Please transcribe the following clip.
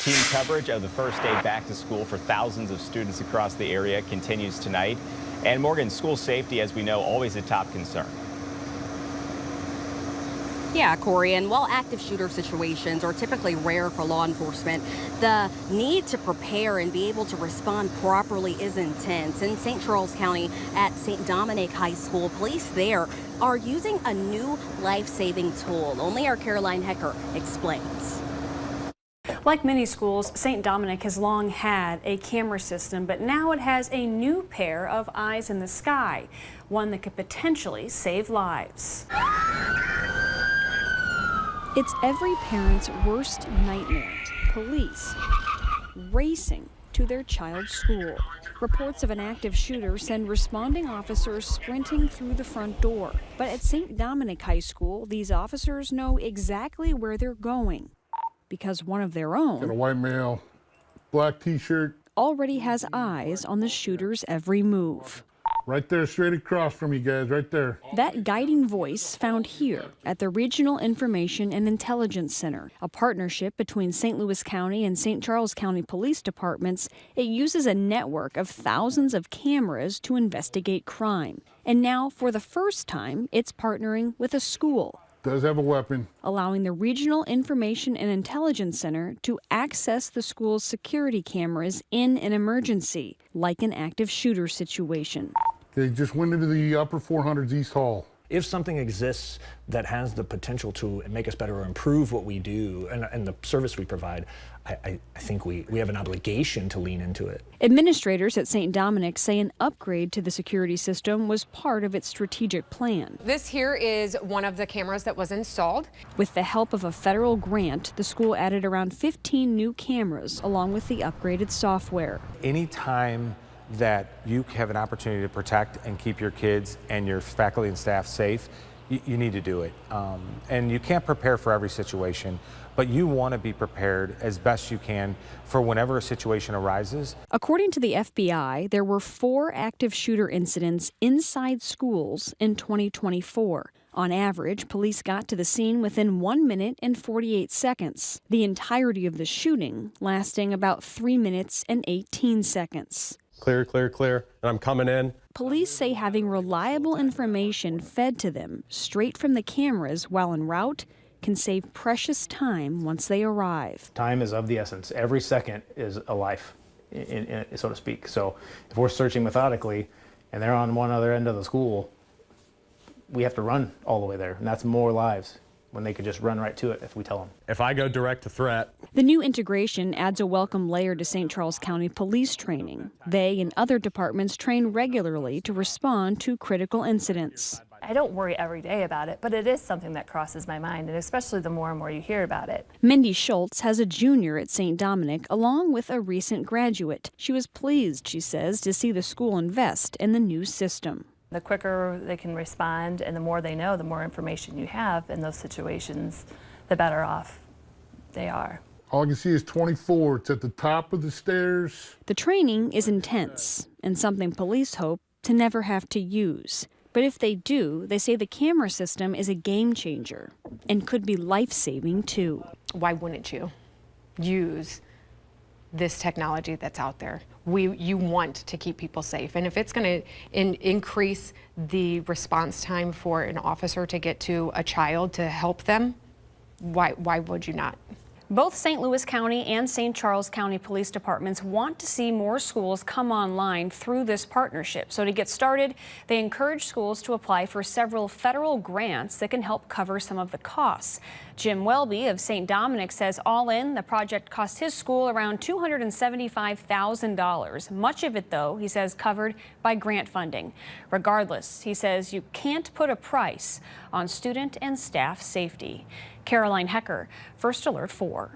Team coverage of the first day back to school for thousands of students across the area continues tonight. And Morgan, school safety, as we know, always a top concern. Yeah, Corey, and while active shooter situations are typically rare for law enforcement, the need to prepare and be able to respond properly is intense. In St. Charles County at St. Dominic High School, police there are using a new life-saving tool. Only our Caroline Hecker explains. Like many schools, St. Dominic has long had a camera system, but now it has a new pair of eyes in the sky, one that could potentially save lives. It's every parent's worst nightmare. Police racing to their child's school. Reports of an active shooter send responding officers sprinting through the front door. But at St. Dominic High School, these officers know exactly where they're going because one of their own, got a white male, black t-shirt, already has eyes on the shooter's every move. right there, straight across from you guys, right there. That guiding voice found here at the Regional Information and Intelligence Center, a partnership between St. Louis County and St. Charles County Police Departments. It uses a network of thousands of cameras to investigate crime. And now, for the first time, it's partnering with a school. Does have a weapon. Allowing the Regional Information and Intelligence Center to access the school's security cameras in an emergency, like an active shooter situation. They just went into the upper 400s East Hall. If something exists that has the potential to make us better or improve what we do and the service we provide, I think we have an obligation to lean into it. Administrators at St. Dominic say an upgrade to the security system was part of its strategic plan. This here is one of the cameras that was installed. With the help of a federal grant, the school added around 15 new cameras along with the upgraded software. Anytime that you have an opportunity to protect and keep your kids and your faculty and staff safe, you need to do it. And you can't prepare for every situation, but you want to be prepared as best you can for whenever a situation arises. According to the FBI, there were 4 active shooter incidents inside schools in 2024. On average, police got to the scene within 1 minute and 48 seconds. The entirety of the shooting lasting about 3 minutes and 18 seconds. Clear, clear, clear, and I'm coming in. Police say having reliable information fed to them straight from the cameras while en route can save precious time once they arrive. Time is of the essence. Every second is a life, so to speak. So if we're searching methodically and they're on one other end of the school, we have to run all the way there, and that's more lives when they could just run right to it if we tell them. If I go direct to threat. The new integration adds a welcome layer to St. Charles County police training. They and other departments train regularly to respond to critical incidents. I don't worry every day about it, but it is something that crosses my mind, and especially the more and more you hear about it. Mindy Schultz has a junior at St. Dominic along with a recent graduate. She was pleased, she says, to see the school invest in the new system. The quicker they can respond and the more they know, the more information you have in those situations, the better off they are. All I can see is 24. It's at the top of the stairs. The training is intense and something police hope to never have to use. But if they do, they say the camera system is a game changer and could be life-saving too. Why wouldn't you use this technology that's out there? You want to keep people safe, and if it's going to increase the response time for an officer to get to a child to help them, why would you not? Both St. Louis County and St. Charles County Police Departments want to see more schools come online through this partnership. So to get started, they encourage schools to apply for several federal grants that can help cover some of the costs. Jim Welby of St. Dominic says all in, the project cost his school around $275,000. Much of it, though, he says, covered by grant funding. Regardless, he says you can't put a price on student and staff safety. Caroline Hecker, First Alert 4.